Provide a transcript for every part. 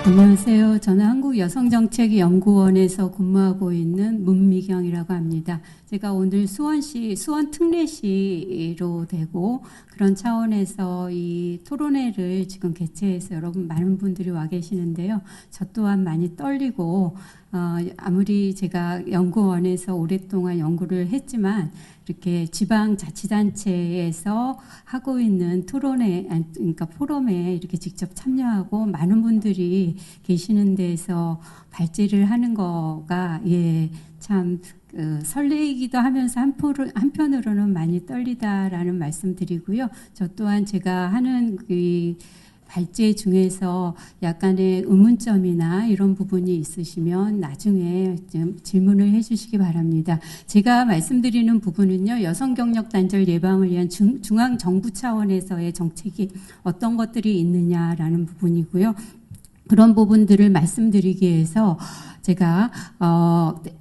안녕하세요. 저는 한국여성정책연구원에서 근무하고 있는 문미경이라고 합니다. 제가 오늘 수원시, 수원 특례시로 되고 그런 차원에서 이 토론회를 지금 개최해서 여러분 많은 분들이 와 계시는데요. 저 또한 많이 떨리고 아무리 제가 연구원에서 오랫동안 연구를 했지만 이렇게 지방자치단체에서 하고 있는 토론회, 그러니까 포럼에 이렇게 직접 참여하고 많은 분들이 계시는 데서 발제를 하는 거가 참 설레이기도 하면서 한편으로는 많이 떨리다라는 말씀드리고요. 저 또한 제가 하는 그 발제 중에서 약간의 의문점이나 이런 부분이 있으시면 나중에 좀 질문을 해주시기 바랍니다. 제가 말씀드리는 부분은요, 여성경력 단절 예방을 위한 중앙정부 차원에서의 정책이 어떤 것들이 있느냐라는 부분이고요. 그런 부분들을 말씀드리기 위해서 제가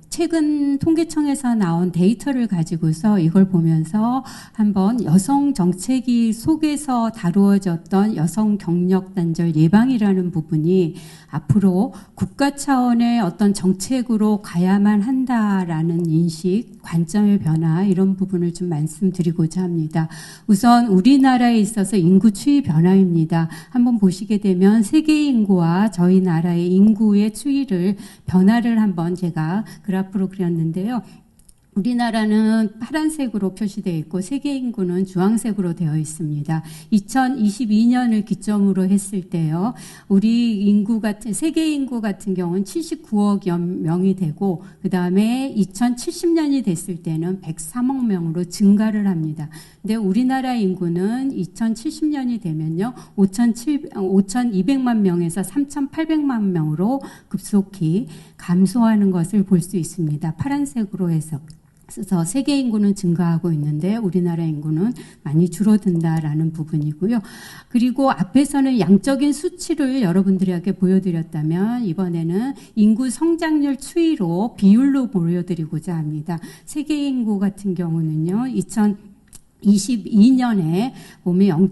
최근 통계청에서 나온 데이터를 가지고서 이걸 보면서 한번 여성 정책이 속에서 다루어졌던 여성 경력 단절 예방이라는 부분이 앞으로 국가 차원의 어떤 정책으로 가야만 한다라는 인식, 관점의 변화 이런 부분을 좀 말씀드리고자 합니다. 우선 우리나라에 있어서 인구 추이 변화입니다. 한번 보시게 되면 세계 인구와 저희 나라의 인구의 추이를 변화를 한번 제가 그래프로 그렸는데요. 우리나라는 파란색으로 표시되어 있고 세계 인구는 주황색으로 되어 있습니다. 2022년을 기점으로 했을 때요. 우리 인구 같은 세계 인구 같은 경우는 79억 명이 되고 그다음에 2070년이 됐을 때는 103억 명으로 증가를 합니다. 근데 우리나라 인구는 2070년이 되면요. 5,200만 명에서 3,800만 명으로 급속히 감소하는 것을 볼 수 있습니다. 파란색으로 해서. 그래서 세계 인구는 증가하고 있는데 우리나라 인구는 많이 줄어든다라는 부분이고요. 그리고 앞에서는 양적인 수치를 여러분들에게 보여드렸다면 이번에는 인구 성장률 추이로 비율로 보여드리고자 합니다. 세계 인구 같은 경우는요. 2022년에 보면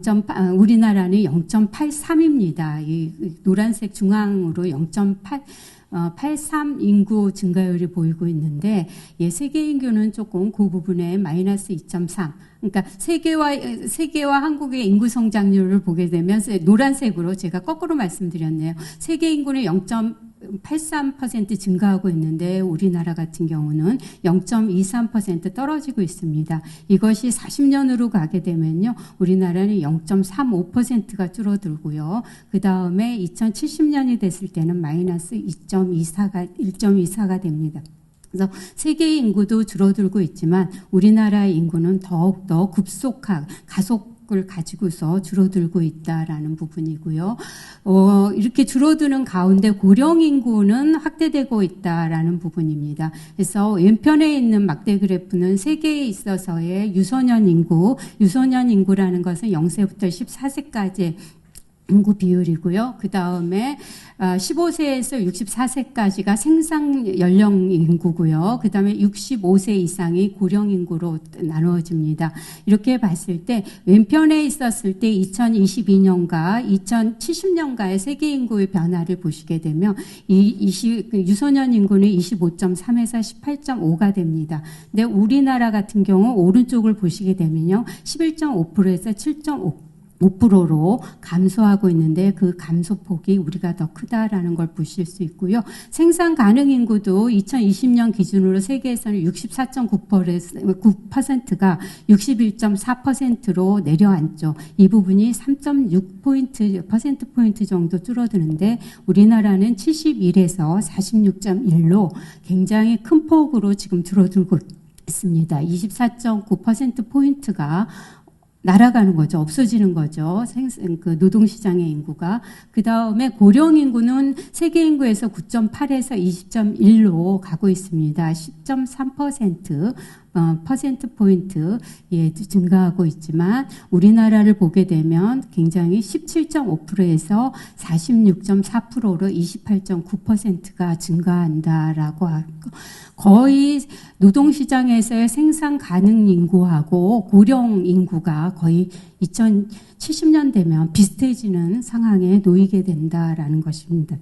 우리나라는 0.83입니다. 이 노란색 중앙으로 0.83 인구 증가율이 보이고 있는데 세계 인구는 조금 그 부분에 마이너스 2.3. 그러니까 세계와 한국의 인구 성장률을 보게 되면 노란색으로 제가 거꾸로 말씀드렸네요. 세계 인구는 0.83% 증가하고 있는데 우리나라 같은 경우는 0.23% 떨어지고 있습니다. 이것이 40년으로 가게 되면요. 우리나라는 0.35%가 줄어들고요. 그 다음에 2070년이 됐을 때는 마이너스 1.24가 됩니다. 그래서 세계 인구도 줄어들고 있지만 우리나라의 인구는 더욱더 가속을 가지고서 줄어들고 있다라는 부분이고요. 이렇게 줄어드는 가운데 고령 인구는 확대되고 있다라는 부분입니다. 그래서 왼편에 있는 막대 그래프는 세계에 있어서의 유소년 인구라는 것은 0세부터 14세까지 인구 비율이고요. 그 다음에 15세에서 64세까지가 생산 연령 인구고요. 그 다음에 65세 이상이 고령 인구로 나누어집니다. 이렇게 봤을 때 왼편에 있었을 때 2022년과 2070년가의 세계 인구의 변화를 보시게 되면 유소년 인구는 25.3에서 18.5가 됩니다. 근데 우리나라 같은 경우 오른쪽을 보시게 되면요. 11.5%에서 7.5%로 감소하고 있는데 그 감소폭이 우리가 더 크다라는 걸 보실 수 있고요. 생산 가능 인구도 2020년 기준으로 세계에서는 64.9%가 61.4%로 내려앉죠. 이 부분이 3.6%포인트 정도 줄어드는데 우리나라는 71에서 46.1로 굉장히 큰 폭으로 지금 줄어들고 있습니다. 24.9%포인트가 날아가는 거죠. 없어지는 거죠. 노동시장의 인구가. 그 다음에 고령 인구는 세계 인구에서 9.8에서 20.1로 가고 있습니다. 10.3% 퍼센트포인트 증가하고 있지만 우리나라를 보게 되면 굉장히 17.5%에서 46.4%로 28.9%가 증가한다라고 하고 거의 노동시장에서의 생산 가능 인구하고 고령 인구가 거의 2070년 되면 비슷해지는 상황에 놓이게 된다라는 것입니다.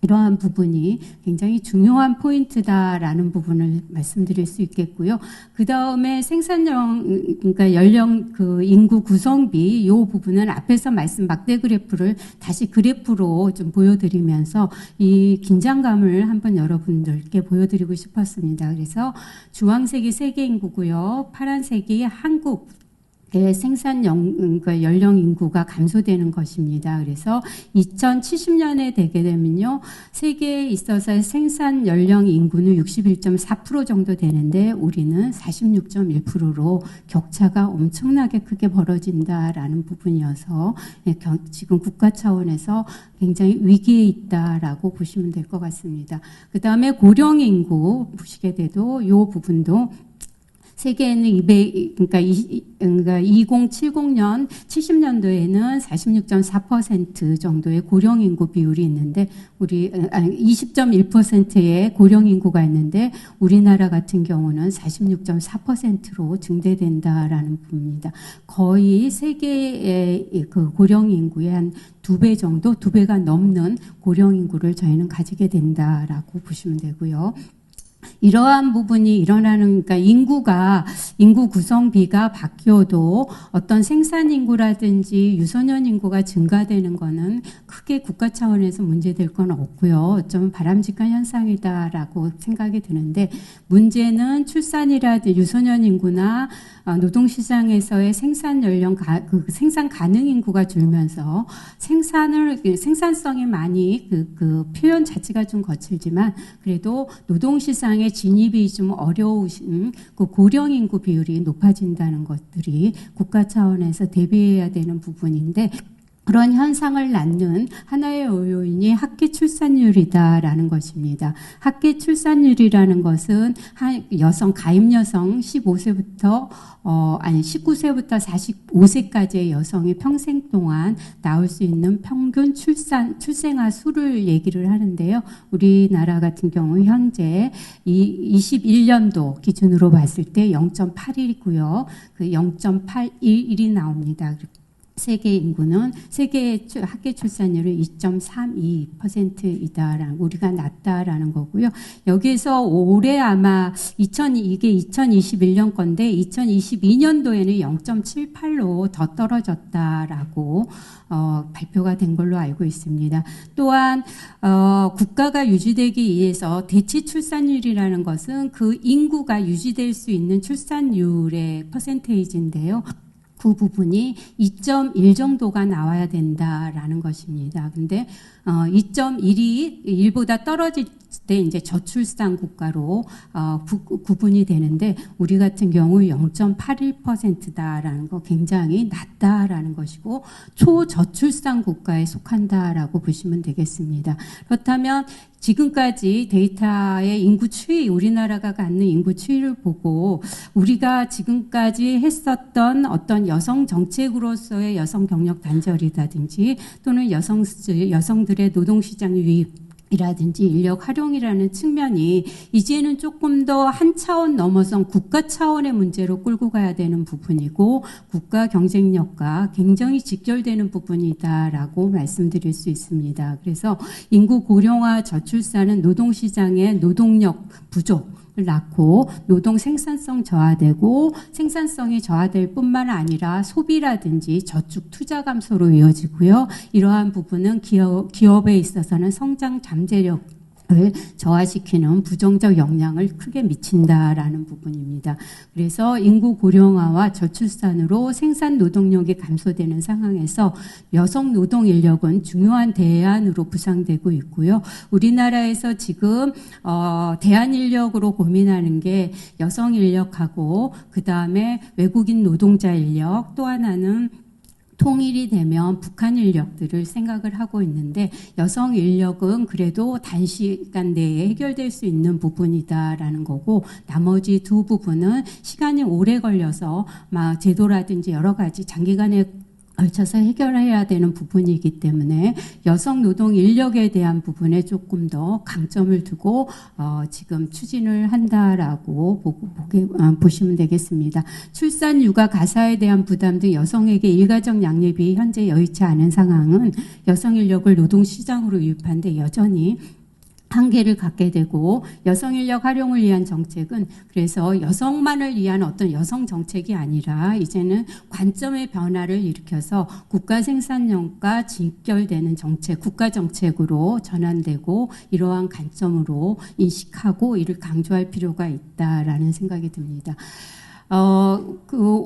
이러한 부분이 굉장히 중요한 포인트다라는 부분을 말씀드릴 수 있겠고요. 그 다음에 그러니까 연령 인구 구성비 이 부분은 앞에서 말씀 막대 그래프를 다시 그래프로 좀 보여드리면서 이 긴장감을 한번 여러분들께 보여드리고 싶었습니다. 그래서 주황색이 세계 인구고요, 파란색이 한국 그러니까 연령 인구가 감소되는 것입니다. 그래서 2070년에 되게 되면요, 세계에 있어서 생산 연령 인구는 61.4% 정도 되는데 우리는 46.1%로 격차가 엄청나게 크게 벌어진다라는 부분이어서 지금 국가 차원에서 굉장히 위기에 있다라고 보시면 될 것 같습니다. 그 다음에 고령 인구 보시게 돼도 이 부분도 세계에는 2070년, 70년도에는 46.4% 정도의 고령 인구 비율이 있는데, 20.1%의 고령 인구가 있는데, 우리나라 같은 경우는 46.4%로 증대된다라는 부분입니다. 거의 세계의 그 고령 인구의 한 2배 정도, 2배가 넘는 고령 인구를 저희는 가지게 된다라고 보시면 되고요. 이러한 부분이 일어나는, 그러니까 인구 구성비가 바뀌어도 어떤 생산 인구라든지 유소년 인구가 증가되는 거는 크게 국가 차원에서 문제될 건 없고요. 좀 바람직한 현상이다라고 생각이 드는데, 문제는 출산이라든지 유소년 인구나 노동시장에서의 생산 연령, 생산 가능 인구가 줄면서 생산성이 많이 그 표현 자체가 좀 거칠지만 그래도 노동시장의 진입이 좀 어려우신 그 고령 인구 비율이 높아진다는 것들이 국가 차원에서 대비해야 되는 부분인데, 그런 현상을 낳는 하나의 요인이 학계 출산율이다라는 것입니다. 학계 출산율이라는 것은 가임 여성 19세부터 45세까지의 여성이 평생 동안 낳을 수 있는 평균 출생아 수를 얘기를 하는데요. 우리나라 같은 경우 현재 21년도 기준으로 봤을 때 0.81이고요. 그 0.81이 나옵니다. 세계 인구는 세계 학계 출산율은 2.32%이다라는, 우리가 낮다라는 거고요. 여기에서 올해 아마 이게 2021년 건데 2022년도에는 0.78로 더 떨어졌다라고 발표가 된 걸로 알고 있습니다. 또한 국가가 유지되기 위해서 대치 출산율이라는 것은 그 인구가 유지될 수 있는 출산율의 퍼센테이지인데요. 그 부분이 2.1 정도가 나와야 된다라는 것입니다. 근데 2.1이 1보다 떨어질 때 이제 저출산 국가로 구분이 되는데, 우리 같은 경우 0.81%다라는 거 굉장히 낮다라는 것이고 초저출산 국가에 속한다라고 보시면 되겠습니다. 그렇다면 지금까지 데이터의 인구 추이, 우리나라가 갖는 인구 추이를 보고 우리가 지금까지 했었던 어떤 여성 정책으로서의 여성 경력 단절이라든지 또는 여성들의 노동시장 유입이라든지 인력 활용이라는 측면이 이제는 조금 더 한 차원 넘어선 국가 차원의 문제로 끌고 가야 되는 부분이고, 국가 경쟁력과 굉장히 직결되는 부분이다라고 말씀드릴 수 있습니다. 그래서 인구 고령화 저출산은 노동시장의 노동력 부족을 낳고 노동 생산성 저하되고, 생산성이 저하될 뿐만 아니라 소비라든지 저축 투자 감소로 이어지고요. 이러한 부분은 기업에 있어서는 성장 잠재력 을 저하시키는 부정적 영향을 크게 미친다라는 부분입니다. 그래서 인구 고령화와 저출산으로 생산 노동력이 감소되는 상황에서 여성 노동 인력은 중요한 대안으로 부상되고 있고요. 우리나라에서 지금 대안 인력으로 고민하는 게 여성 인력하고 그 다음에 외국인 노동자 인력, 또 하나는 통일이 되면 북한 인력들을 생각을 하고 있는데, 여성 인력은 그래도 단시간 내에 해결될 수 있는 부분이다라는 거고, 나머지 두 부분은 시간이 오래 걸려서 제도라든지 여러 가지 장기간에 걸쳐서 해결해야 되는 부분이기 때문에 여성 노동 인력에 대한 부분에 조금 더 강점을 두고 지금 추진을 한다라고 보시면 되겠습니다. 출산, 육아, 가사에 대한 부담 등 여성에게 일가정 양립이 현재 여의치 않은 상황은 여성 인력을 노동시장으로 유입하는데 여전히 한계를 갖게 되고 여성 인력 활용을 위한 정책은 그래서 여성만을 위한 어떤 여성 정책이 아니라 이제는 관점의 변화를 일으켜서 국가 생산력과 직결되는 정책, 국가 정책으로 전환되고 이러한 관점으로 인식하고 이를 강조할 필요가 있다라는 생각이 듭니다.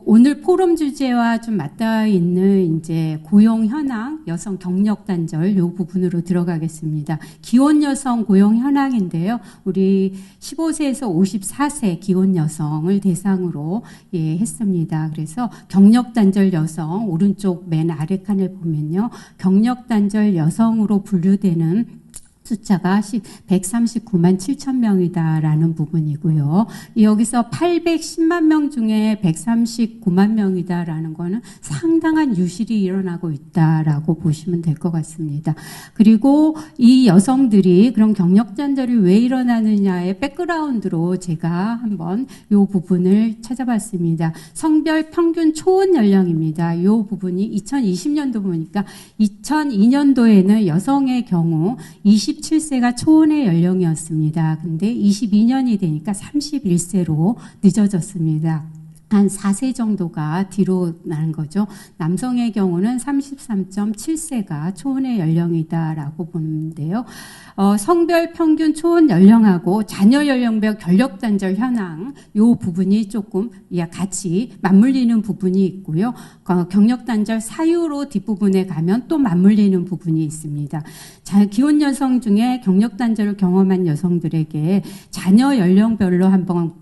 오늘 포럼 주제와 좀 맞닿아 있는 이제 고용 현황, 여성 경력 단절 요 부분으로 들어가겠습니다. 기혼 여성 고용 현황인데요. 우리 15세에서 54세 기혼 여성을 대상으로 했습니다. 그래서 경력 단절 여성 오른쪽 맨 아래 칸을 보면요. 경력 단절 여성으로 분류되는 숫자가 139만 7천 명이다라는 부분이고요. 여기서 810만 명 중에 139만 명이다라는 거는 상당한 유실이 일어나고 있다라고 보시면 될 것 같습니다. 그리고 이 여성들이 그런 경력 단절이 왜 일어나느냐의 백그라운드로 제가 한번 이 부분을 찾아봤습니다. 성별 평균 초혼 연령입니다. 이 부분이 2020년도 보니까 2002년도에는 여성의 경우 27세가 초혼의 연령이었습니다. 근데 22년이 되니까 31세로 늦어졌습니다. 한 4세 정도가 뒤로 나는 거죠. 남성의 경우는 33.7세가 초혼의 연령이다라고 보는데요. 성별 평균 초혼 연령하고 자녀 연령별 경력 단절 현황 이 부분이 조금 같이 맞물리는 부분이 있고요. 경력 단절 사유로 뒷부분에 가면 또 맞물리는 부분이 있습니다. 기혼 여성 중에 경력 단절을 경험한 여성들에게 자녀 연령별로 한번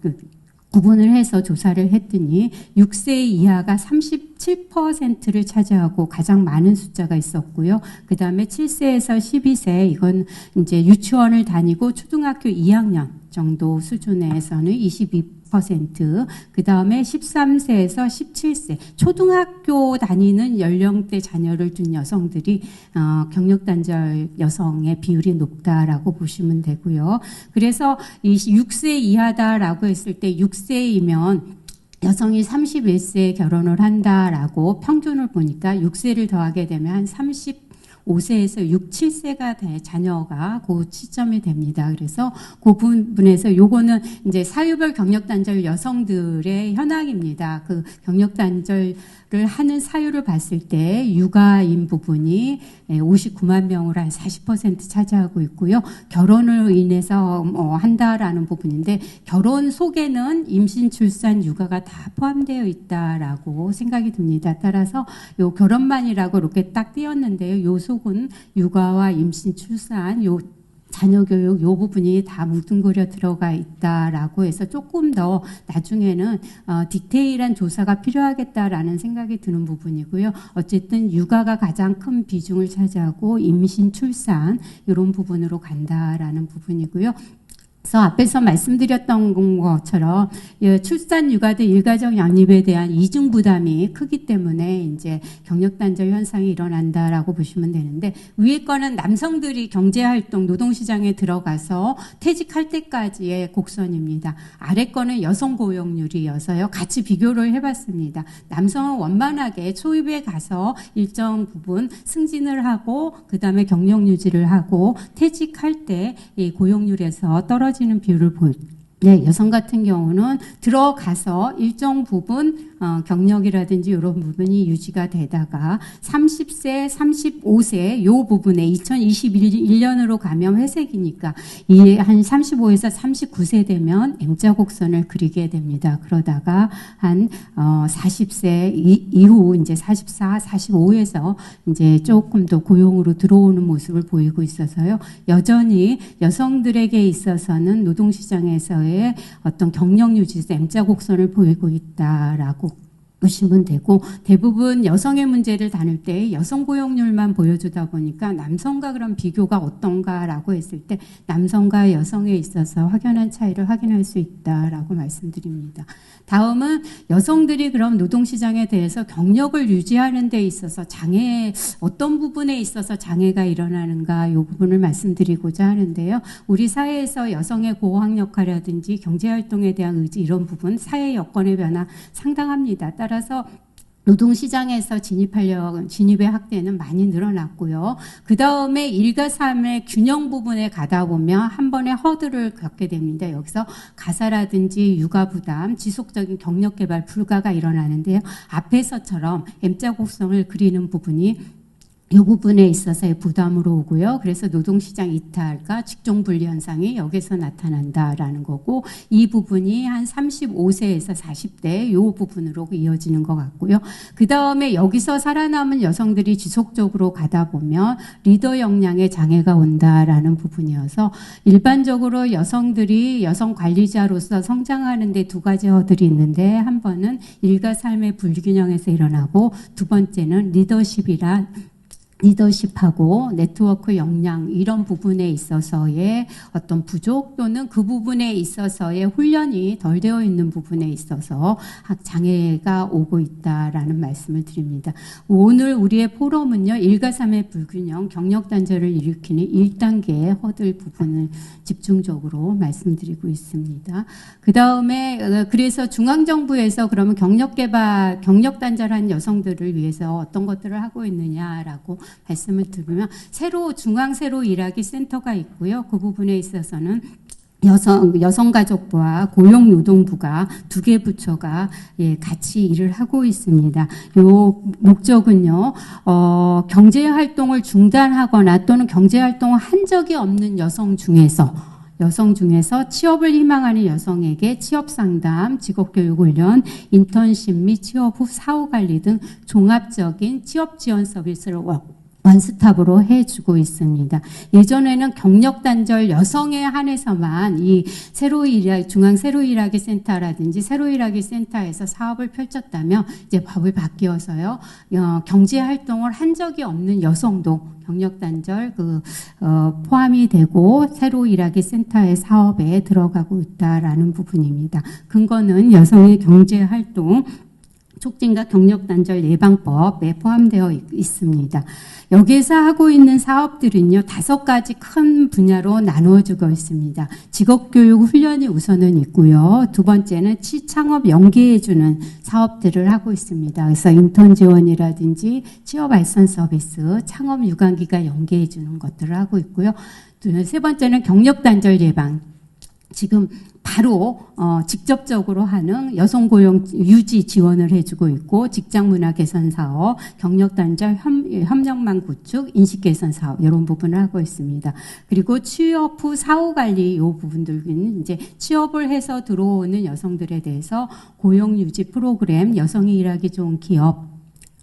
구분을 해서 조사를 했더니 6세 이하가 37%를 차지하고 가장 많은 숫자가 있었고요. 그 다음에 7세에서 12세 이건 이제 유치원을 다니고 초등학교 2학년 정도 수준에서는 22%, 그 다음에 13세에서 17세 초등학교 다니는 연령대 자녀를 둔 여성들이 경력 단절 여성의 비율이 높다라고 보시면 되고요. 그래서 이 6세 이하다라고 했을 때 6세이면 여성이 31세에 결혼을 한다라고 평균을 보니까 6세를 더하게 되면 한 35세에서 6, 7세가 자녀가 그 시점이 됩니다. 그래서 그 부분에서 요거는 이제 사유별 경력 단절 여성들의 현황입니다. 그 경력 단절을 하는 사유를 봤을 때 육아인 부분이 59만 명으로 한 40% 차지하고 있고요. 결혼을 인해서 한다라는 부분인데 결혼 속에는 임신, 출산, 육아가 다 포함되어 있다라고 생각이 듭니다. 따라서 요 결혼만이라고 이렇게 딱 띄었는데요. 요 속은 육아와 임신, 출산, 요 자녀 교육 요 부분이 다 뭉뚱그려 들어가 있다라고 해서 조금 더 나중에는 디테일한 조사가 필요하겠다라는 생각이 드는 부분이고요. 어쨌든 육아가 가장 큰 비중을 차지하고 임신, 출산 이런 부분으로 간다라는 부분이고요. 그래서 앞에서 말씀드렸던 것처럼 출산, 육아 등 일가정 양립에 대한 이중 부담이 크기 때문에 이제 경력 단절 현상이 일어난다라고 보시면 되는데 위에 거는 남성들이 경제활동, 노동시장에 들어가서 퇴직할 때까지의 곡선입니다. 아래 거는 여성 고용률이어서요. 같이 비교를 해봤습니다. 남성은 원만하게 초입에 가서 일정 부분 승진을 하고 그 다음에 경력 유지를 하고 퇴직할 때 이 고용률에서 떨어지는 비율을 여성 같은 경우는 들어가서 일정 부분 경력이라든지 이런 부분이 유지가 되다가 30세, 35세 요 부분에 2021년으로 가면 회색이니까 이 한 35에서 39세 되면 M자 곡선을 그리게 됩니다. 그러다가 한 40세 이후 이제 44, 45에서 이제 조금 더 고용으로 들어오는 모습을 보이고 있어서요. 여전히 여성들에게 있어서는 노동시장에서의 어떤 경력 유지에서 M자 곡선을 보이고 있다라고 보시면 되고 대부분 여성의 문제를 다룰 때 여성 고용률만 보여주다 보니까 남성과 그런 비교가 어떤가라고 했을 때 남성과 여성에 있어서 확연한 차이를 확인할 수 있다라고 말씀드립니다. 다음은 여성들이 그럼 노동시장에 대해서 경력을 유지하는 데 있어서 어떤 부분에 있어서 장애가 일어나는가 이 부분을 말씀드리고자 하는데요. 우리 사회에서 여성의 고학 역할이라든지 경제활동에 대한 의지 이런 부분 사회 여건의 변화 상당합니다. 따라서 노동시장에서 진입의 확대는 많이 늘어났고요. 그 다음에 일과 삶의 균형 부분에 가다 보면 한 번에 허들을 겪게 됩니다. 여기서 가사라든지 육아 부담, 지속적인 경력 개발 불가가 일어나는데요. 앞에서처럼 M자 곡선을 그리는 부분이 이 부분에 있어서의 부담으로 오고요. 그래서 노동시장 이탈과 직종분리 현상이 여기서 나타난다라는 거고, 이 부분이 한 35세에서 40대 이 부분으로 이어지는 것 같고요. 그 다음에 여기서 살아남은 여성들이 지속적으로 가다 보면 리더 역량에 장애가 온다라는 부분이어서, 일반적으로 여성들이 여성 관리자로서 성장하는 데 두 가지 허들이 있는데, 한 번은 일과 삶의 불균형에서 일어나고, 두 번째는 리더십하고 네트워크 역량 이런 부분에 있어서의 어떤 부족, 또는 그 부분에 있어서의 훈련이 덜 되어 있는 부분에 있어서 장애가 오고 있다라는 말씀을 드립니다. 오늘 우리의 포럼은요, 일과 삶의 불균형, 경력 단절을 일으키는 1단계의 허들 부분을 집중적으로 말씀드리고 있습니다. 그 다음에 그래서 중앙정부에서 그러면 경력 단절한 여성들을 위해서 어떤 것들을 하고 있느냐라고 말씀을 드리면, 세로 일하기 센터가 있고요. 그 부분에 있어서는 여성가족부와 고용노동부가 두 개 부처가 같이 일을 하고 있습니다. 요 목적은요, 경제활동을 중단하거나 또는 경제활동을 한 적이 없는 여성 중에서 취업을 희망하는 여성에게 취업상담, 직업교육훈련, 인턴십 및 취업 후 사후관리 등 종합적인 취업지원 서비스를 원스톱으로 해주고 있습니다. 예전에는 경력단절 여성에 한해서만 이 중앙 새로일하기 센터라든지 새로일하기 센터에서 사업을 펼쳤다면, 이제 법을 바뀌어서요, 경제활동을 한 적이 없는 여성도 경력단절 포함이 되고 새로일하기 센터의 사업에 들어가고 있다라는 부분입니다. 근거는 여성의 경제활동 촉진과 경력단절 예방법에 포함되어 있습니다. 여기에서 하고 있는 사업들은요, 5가지 큰 분야로 나누어지고 있습니다. 직업교육 훈련이 우선은 있고요. 두 번째는 취창업 연계해주는 사업들을 하고 있습니다. 그래서 인턴 지원이라든지 취업 알선 서비스, 창업 유관기가 연계해주는 것들을 하고 있고요. 세 번째는 경력단절 예방. 지금 바로 직접적으로 하는 여성 고용 유지 지원을 해주고 있고, 직장 문화 개선 사업, 경력 단절 협력망 구축, 인식 개선 사업 이런 부분을 하고 있습니다. 그리고 취업 후 사후 관리 이 부분들은 이제 취업을 해서 들어오는 여성들에 대해서 고용 유지 프로그램, 여성이 일하기 좋은 기업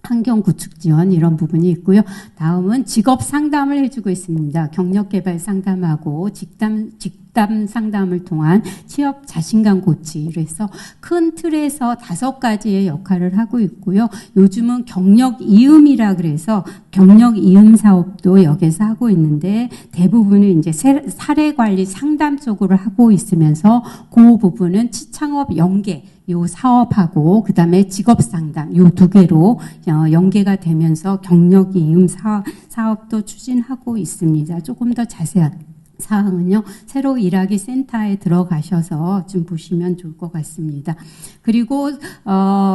환경 구축 지원 이런 부분이 있고요. 다음은 직업 상담을 해주고 있습니다. 경력 개발 상담하고 직담 상담을 통한 취업 자신감 고치, 그래서 큰 틀에서 5가지의 역할을 하고 있고요. 요즘은 경력 이음이라 그래서 경력 이음 사업도 여기서 하고 있는데, 대부분은 이제 사례 관리 상담 쪽으로 하고 있으면서 그 부분은 취창업 연계 요 사업하고 그다음에 직업 상담 요 2개로 연계가 되면서 경력 이음 사업도 추진하고 있습니다. 조금 더 자세한 사항은요, 새로 일하기 센터에 들어가셔서 좀 보시면 좋을 것 같습니다. 그리고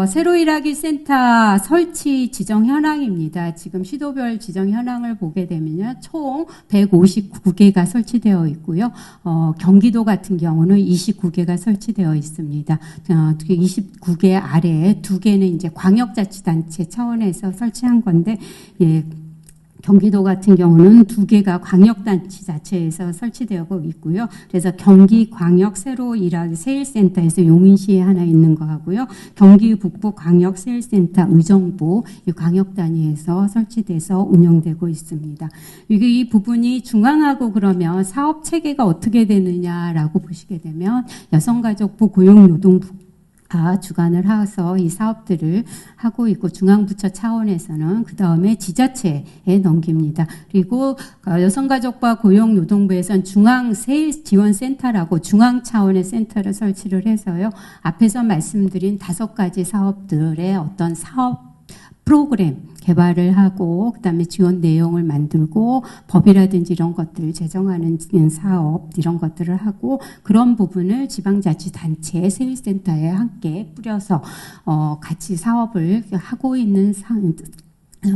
새로 일하기 센터 설치 지정 현황입니다. 지금 시도별 지정 현황을 보게 되면요, 총 159개가 설치되어 있고요. 경기도 같은 경우는 29개가 설치되어 있습니다. 29개 아래에 2개는 이제 광역자치단체 차원에서 설치한 건데, 경기도 같은 경우는 2개가 광역단체 자체에서 설치되고 있고요. 그래서 경기광역 새로일하기 세일센터에서 용인시에 하나 있는 거 하고요. 경기 북부 광역 세일센터 의정부 이 광역 단위에서 설치돼서 운영되고 있습니다. 이 부분이 중앙하고 그러면 사업 체계가 어떻게 되느냐라고 보시게 되면, 여성가족부 고용노동부 주관을 해서 이 사업들을 하고 있고, 중앙부처 차원에서는 그 다음에 지자체에 넘깁니다. 그리고 여성가족부와 고용노동부에서는 중앙세일지원센터라고 중앙 차원의 센터를 설치를 해서요, 앞에서 말씀드린 5가지 사업들의 어떤 사업 프로그램 개발을 하고 그다음에 지원 내용을 만들고 법이라든지 이런 것들을 제정하는 사업 이런 것들을 하고 그런 부분을 지방자치단체 세일센터에 함께 뿌려서 같이 사업을 하고 있는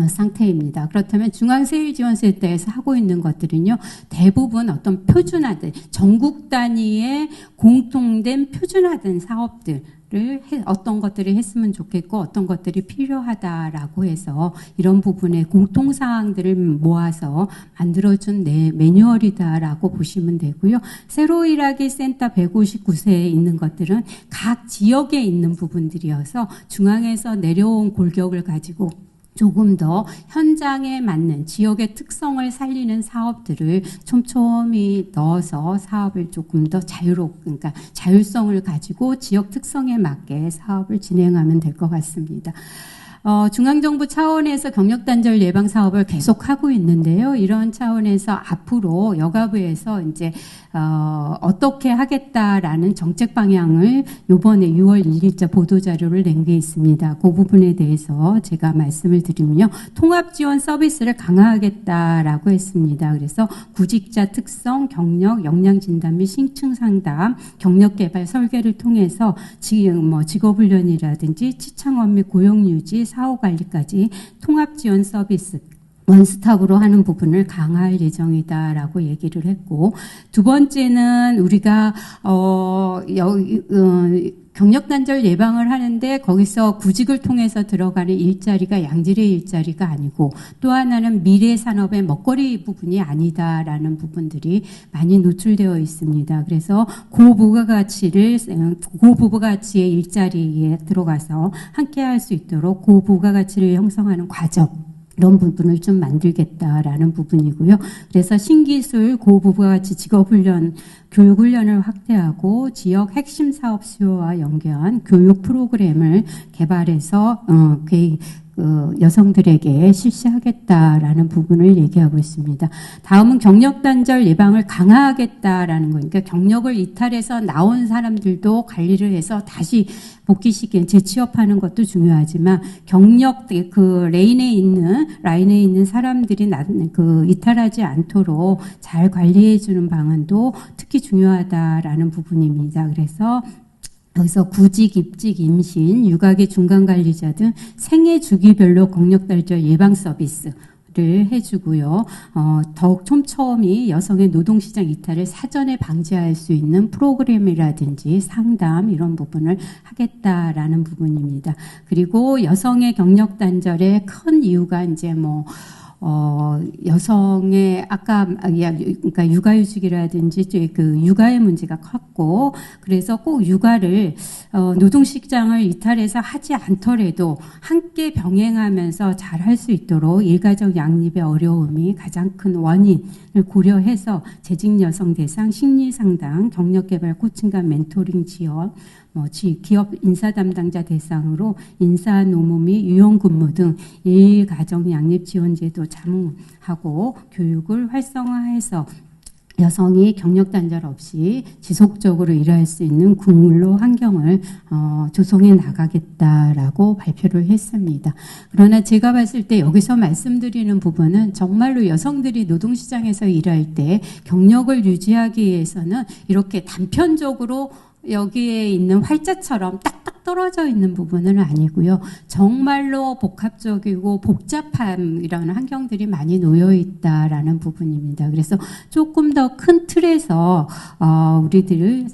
상태입니다. 그렇다면 중앙세일지원센터에서 하고 있는 것들은요, 대부분 어떤 표준화된 전국 단위의 공통된 표준화된 사업들 어떤 것들을 했으면 좋겠고 어떤 것들이 필요하다라고 해서 이런 부분의 공통사항들을 모아서 만들어준 매뉴얼이다라고 보시면 되고요. 새로 일하기 센터 159세에 있는 것들은 각 지역에 있는 부분들이어서 중앙에서 내려온 골격을 가지고 조금 더 현장에 맞는 지역의 특성을 살리는 사업들을 촘촘히 넣어서 사업을 조금 더 그러니까 자율성을 가지고 지역 특성에 맞게 사업을 진행하면 될 것 같습니다. 중앙정부 차원에서 경력단절 예방 사업을 계속하고 있는데요. 이런 차원에서 앞으로 여가부에서 이제 어떻게 하겠다라는 정책 방향을 이번에 6월 1일자 보도자료를 낸 게 있습니다. 그 부분에 대해서 제가 말씀을 드리면요. 통합지원 서비스를 강화하겠다라고 했습니다. 그래서 구직자 특성, 경력, 역량진단 및 신층상담, 경력개발 설계를 통해서 직업훈련이라든지 취창업 및 고용유지, 사후관리까지 통합지원 서비스 원스톱으로 하는 부분을 강화할 예정이다라고 얘기를 했고, 두 번째는 우리가 경력단절 예방을 하는데 거기서 구직을 통해서 들어가는 일자리가 양질의 일자리가 아니고 또 하나는 미래 산업의 먹거리 부분이 아니다라는 부분들이 많이 노출되어 있습니다. 그래서 고부가가치의 일자리에 들어가서 함께 할 수 있도록 고부가가치를 형성하는 과정 이런 부분을 좀 만들겠다라는 부분이고요. 그래서 신기술, 고부가가치 직업훈련, 교육훈련을 확대하고 지역 핵심 사업 수요와 연계한 교육 프로그램을 개발해서 여성들에게 실시하겠다라는 부분을 얘기하고 있습니다. 다음은 경력단절 예방을 강화하겠다라는 거니까 경력을 이탈해서 나온 사람들도 관리를 해서 다시 복귀시키는 재취업하는 것도 중요하지만 경력 라인에 있는 사람들이 이탈하지 않도록 잘 관리해 주는 방안도 특히 중요하다라는 부분입니다. 그래서 여기서 구직, 입직, 임신, 육아계 중간관리자 등 생애 주기별로 경력단절 예방 서비스를 해주고요. 더욱 촘촘히 여성의 노동시장 이탈을 사전에 방지할 수 있는 프로그램이라든지 상담 이런 부분을 하겠다라는 부분입니다. 그리고 여성의 경력단절의 큰 이유가 이제 여성의 그러니까 육아휴직이라든지 육아의 문제가 컸고 그래서 꼭 육아를 노동시장을 이탈해서 하지 않더라도 함께 병행하면서 잘 할 수 있도록 일가족 양립의 어려움이 가장 큰 원인을 고려해서 재직 여성 대상 심리상담, 경력개발 코칭과 멘토링 지원, 기업 인사 담당자 대상으로 인사 노무 및 유연근무 등 일가정 양립 지원 제도 자문하고 교육을 활성화해서 여성이 경력 단절 없이 지속적으로 일할 수 있는 국로 환경을 조성해 나가겠다라고 발표를 했습니다. 그러나 제가 봤을 때 여기서 말씀드리는 부분은 정말로 여성들이 노동시장에서 일할 때 경력을 유지하기 위해서는 이렇게 단편적으로 여기에 있는 활자처럼 딱딱 떨어져 있는 부분은 아니고요. 정말로 복합적이고 복잡한 이런 환경들이 많이 놓여 있다라는 부분입니다. 그래서 조금 더 큰 틀에서 우리들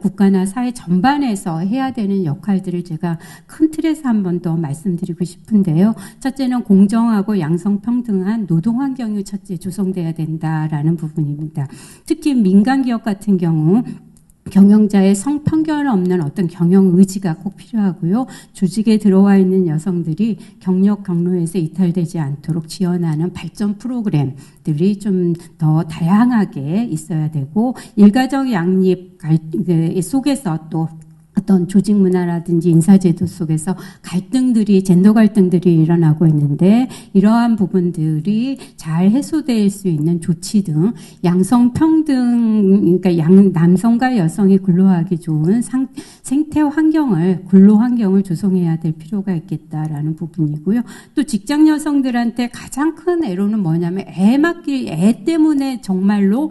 국가나 사회 전반에서 해야 되는 역할들을 제가 큰 틀에서 한 번 더 말씀드리고 싶은데요. 첫째는 공정하고 양성평등한 노동 환경이 첫째 조성돼야 된다라는 부분입니다. 특히 민간 기업 같은 경우 경영자의 성편견 없는 어떤 경영 의지가 꼭 필요하고요. 조직에 들어와 있는 여성들이 경력 경로에서 이탈되지 않도록 지원하는 발전 프로그램들이 좀 더 다양하게 있어야 되고 일가정 양립 속에서 또 어떤 조직 문화라든지 인사제도 속에서 갈등들이, 젠더 갈등들이 일어나고 있는데, 이러한 부분들이 잘 해소될 수 있는 조치 등 양성평등, 그러니까 남성과 여성이 근로하기 좋은 생태 환경을, 근로 환경을 조성해야 될 필요가 있겠다라는 부분이고요. 또 직장 여성들한테 가장 큰 애로는 뭐냐면 애 때문에 정말로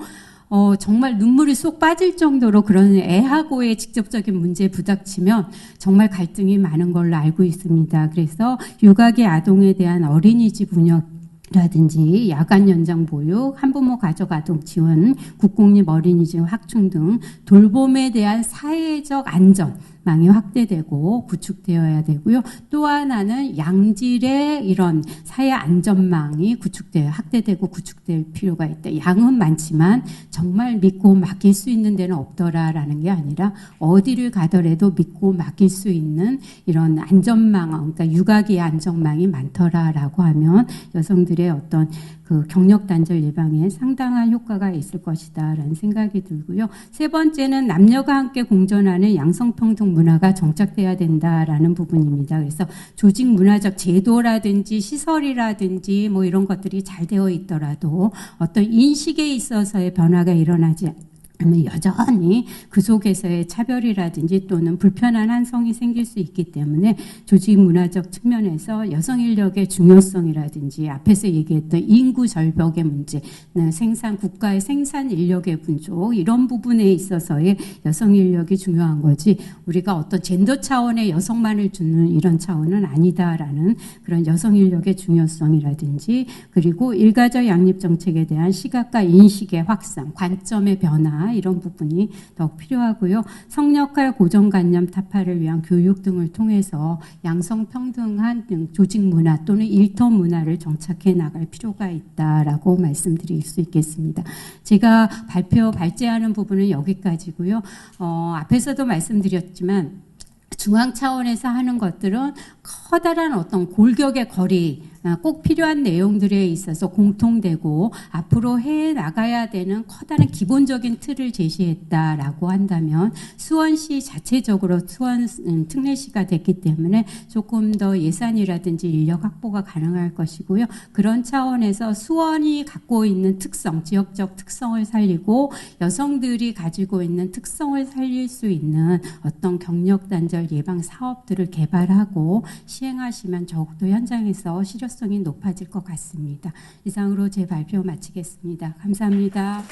정말 눈물이 쏙 빠질 정도로 그런 애하고의 직접적인 문제에 부닥치면 정말 갈등이 많은 걸로 알고 있습니다. 그래서 육아기 아동에 대한 어린이집 운영이라든지 야간 연장 보육, 한부모 가족 아동 지원, 국공립 어린이집 확충 등 돌봄에 대한 사회적 안전망이 확대되고 구축되어야 되고요. 또 하나는 양질의 이런 사회 안전망이 확대되고 구축될 필요가 있다. 양은 많지만 정말 믿고 맡길 수 있는 데는 없더라라는 게 아니라 어디를 가더라도 믿고 맡길 수 있는 이런 안전망, 그러니까 육아기의 안전망이 많더라라고 하면 여성들의 어떤 그 경력 단절 예방에 상당한 효과가 있을 것이다라는 생각이 들고요. 세 번째는 남녀가 함께 공존하는 양성평등 문화가 정착돼야 된다라는 부분입니다. 그래서 조직 문화적 제도라든지 시설이라든지 뭐 이런 것들이 잘 되어 있더라도 어떤 인식에 있어서의 변화가 일어나지 여전히 그 속에서의 차별이라든지 또는 불편한 한성이 생길 수 있기 때문에 조직 문화적 측면에서 여성 인력의 중요성이라든지 앞에서 얘기했던 인구 절벽의 문제, 국가의 생산 인력의 분족 이런 부분에 있어서의 여성 인력이 중요한 거지 우리가 어떤 젠더 차원의 여성만을 주는 이런 차원은 아니다라는 그런 여성 인력의 중요성이라든지 그리고 일가족 양립 정책에 대한 시각과 인식의 확산, 관점의 변화 이런 부분이 더욱 필요하고요. 성역할 고정관념 타파를 위한 교육 등을 통해서 양성평등한 조직 문화 또는 일터 문화를 정착해 나갈 필요가 있다라고 말씀드릴 수 있겠습니다. 제가 발제하는 부분은 여기까지고요. 앞에서도 말씀드렸지만 중앙 차원에서 하는 것들은 커다란 어떤 골격의 거리, 꼭 필요한 내용들에 있어서 공통되고 앞으로 해 나가야 되는 커다란 기본적인 틀을 제시했다라고 한다면 수원시 자체적으로 수원 특례시가 됐기 때문에 조금 더 예산이라든지 인력 확보가 가능할 것이고요. 그런 차원에서 수원이 갖고 있는 특성, 지역적 특성을 살리고 여성들이 가지고 있는 특성을 살릴 수 있는 어떤 경력 단절 예방 사업들을 개발하고 시행하시면 더욱더 현장에서 실효성이 높아질 것 같습니다. 이상으로 제 발표 마치겠습니다. 감사합니다.